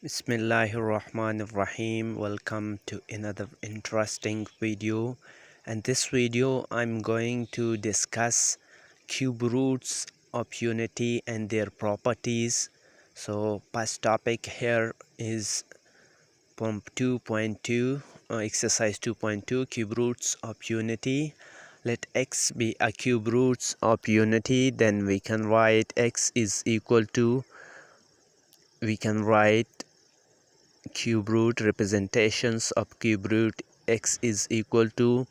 Bismillahirrahmanirrahim. Welcome to another interesting video. And this video I'm going to discuss cube roots of unity and their properties. So past topic here is from 2.2 exercise 2.2 cube roots of unity. Let x be a cube roots of unity, then we can write x is equal to, we can write cube root representations of cube root. X is equal to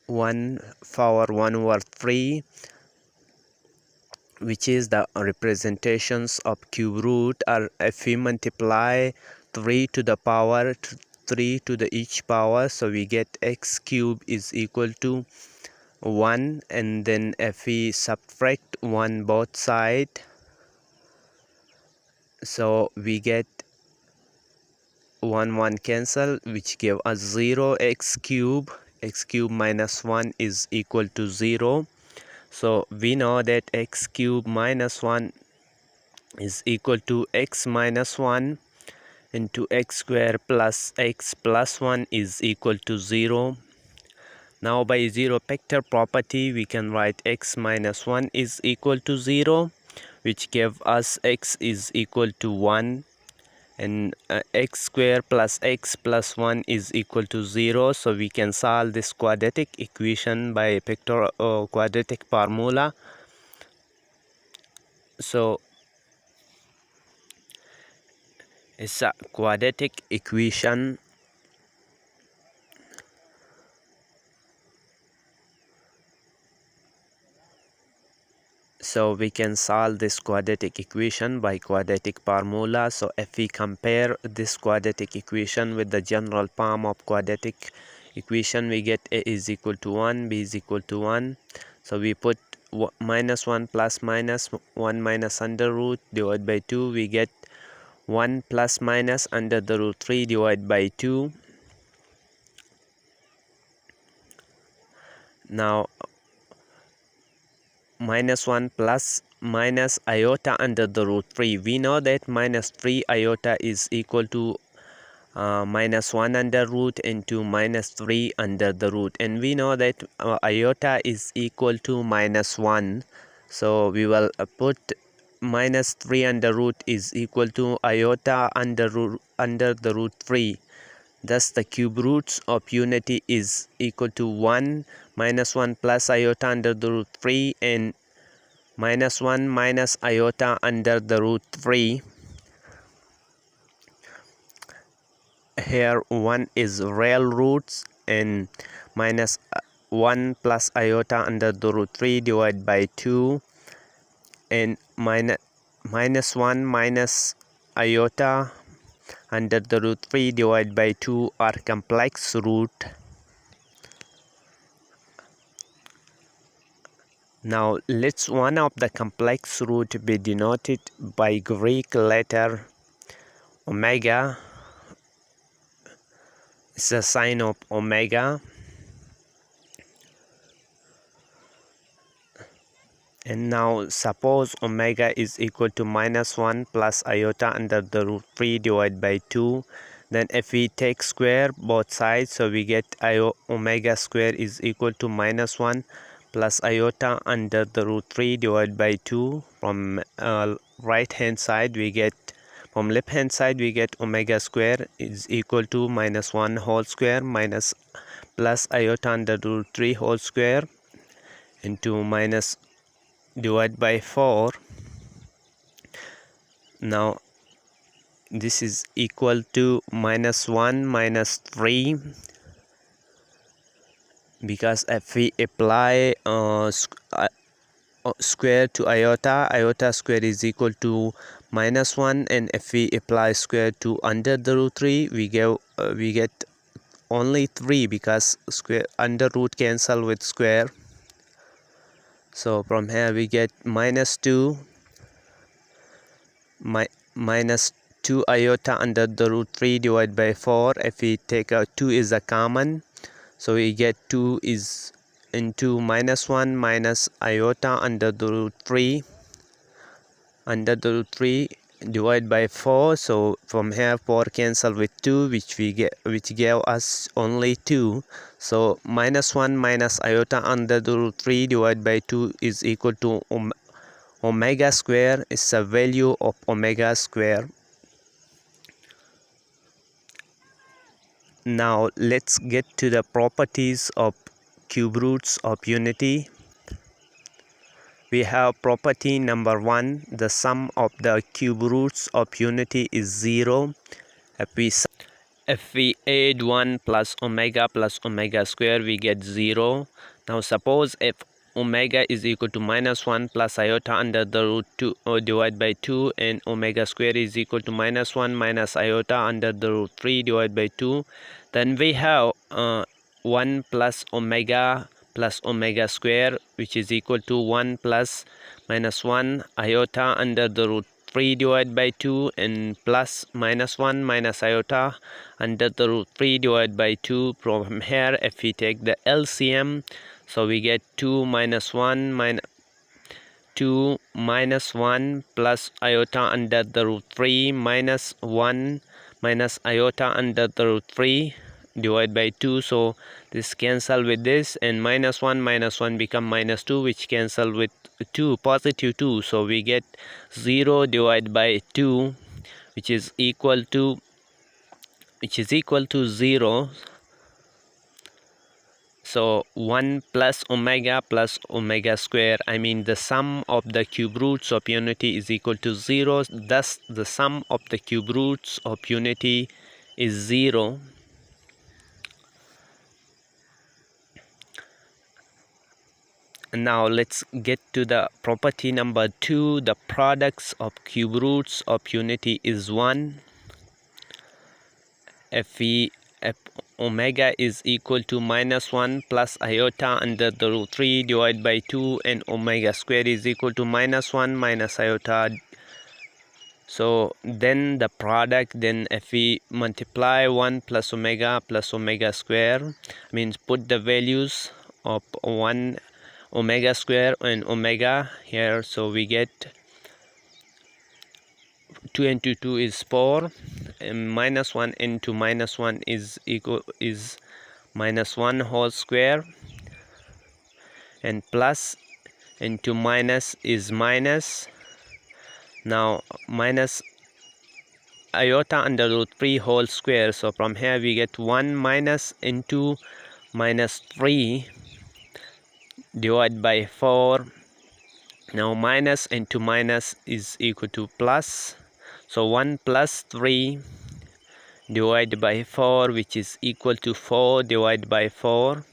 1 power 1 over 3, which is the representations of cube root. Or if we multiply 3 to the power 3 to the each power, so we get x cube is equal to 1. And then if we subtract 1 both side, so we get 1 cancel, which give us 0. X cube minus 1 is equal to 0. So we know that x cube minus 1 is equal to x minus 1 into x square plus x plus 1 is equal to 0. Now by zero factor property we can write x minus 1 is equal to 0, which give us x is equal to 1. And x square plus x plus 1 is equal to 0. So we can solve this quadratic equation by quadratic formula. So it's a quadratic equation. So we can solve this quadratic equation by quadratic formula. So if we compare this quadratic equation with the general form of quadratic equation, we get a is equal to 1, b is equal to 1. So we put minus 1 plus minus 1 minus under root divided by 2, we get 1 plus minus under the root 3 divided by 2. Now minus 1 plus minus iota under the root 3. We know that minus 3 iota is equal to minus 1 under root into minus 3 under the root. And we know that iota is equal to minus 1. So we will put minus 3 under root is equal to iota under the root 3. Thus the cube roots of unity is equal to 1 minus 1 plus iota under the root 3 and minus 1 minus iota under the root 3. Here 1 is real roots, and minus 1 plus iota under the root 3 divided by 2, and minus 1 minus iota under the root 3 divided by 2 are complex root. Now let's one of the complex root be denoted by Greek letter omega. It's a sign of omega. And now suppose omega is equal to minus 1 plus iota under the root 3 divided by 2. Then if we take square both sides, so we get omega square is equal to minus 1 plus iota under the root 3 divided by 2. From right hand side we get, from left hand side we get omega square is equal to minus 1 whole square minus plus iota under the root 3 whole square into minus divided by 4. Now this is equal to minus 1 minus 3, because if we apply square to iota square is equal to minus 1, and if we apply square to under the root 3 we get only 3, because square under root cancel with square. So from here we get minus 2 minus 2 iota under the root 3 divided by 4. If we take out 2 is a common, so we get 2 is into minus 1 minus iota under the root 3 divide by 4, so from here 4 cancel with 2, which gave us only 2. So minus 1 minus iota under the root 3 divided by 2 is equal to omega square. Is a value of omega square. Now let's get to the properties of cube roots of unity. We have property number 1, the sum of the cube roots of unity is 0. If we add 1 plus omega square, we get 0. Now suppose if omega is equal to minus 1 plus iota under the root 2 divided by 2, and omega square is equal to minus 1 minus iota under the root 3 divided by 2, then we have 1 plus omega square, which is equal to 1 plus minus 1 iota under the root 3 divided by 2, and plus minus 1 minus iota under the root 3 divided by 2. From here, if we take the LCM, so we get 2 minus 1 plus iota under the root 3 minus 1 minus iota under the root 3 divided by 2. So this cancel with this, and minus 1 become minus 2, which cancel with 2, positive 2. So we get 0 divided by 2, which is equal to 0. So 1 plus omega square, I mean the sum of the cube roots of unity is equal to 0. Thus the sum of the cube roots of unity is 0. Now let's get to the property number 2, the products of cube roots of unity is 1. If omega is equal to minus 1 plus iota under the root 3 divided by 2, and omega square is equal to minus 1 minus iota, so then the product, then if we multiply 1 plus omega square, means put the values of 1 omega square and omega here, so we get 2 into 2 is 4, and minus 1 into minus 1 is minus 1 whole square, and plus into minus is minus. Now minus iota under root 3 whole square, so from here we get 1 minus into minus 3 divided by 4. Now minus into minus is equal to plus, so 1 plus 3 divided by 4, which is equal to 4 divided by 4,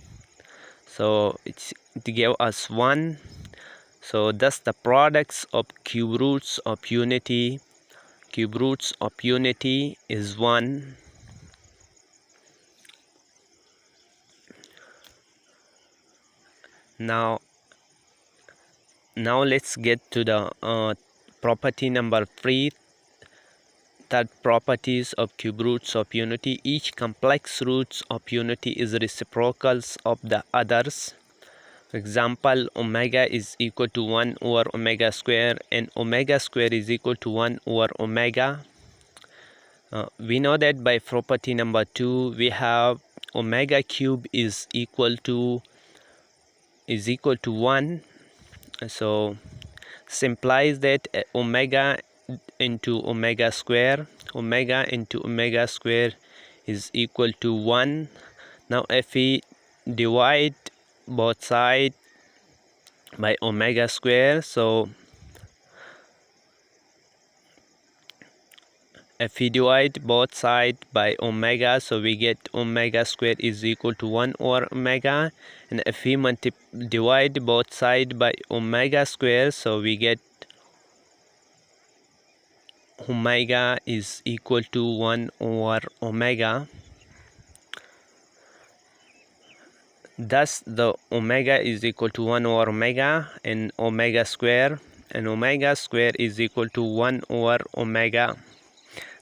so it gave us 1. So thus the products of cube roots of unity is 1. Now let's get to the property number 3, third properties of cube roots of unity. Each complex roots of unity is reciprocals of the others. For example, omega is equal to 1 over omega square, and omega square is equal to 1 over omega. We know that by property number 2 we have omega cube is equal to 1. So implies that omega into omega square is equal to 1. Now if we divide both sides by omega square, so if we divide both sides by omega, so we get omega square is equal to 1 over omega, and if we divide both sides by omega square, so we get omega is equal to 1 over omega. Thus the omega is equal to 1 over omega and omega square, and omega square is equal to 1 over omega.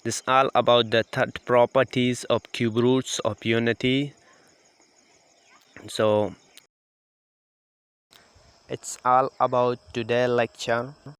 This is all about the third properties of cube roots of unity. So it's all about today's lecture.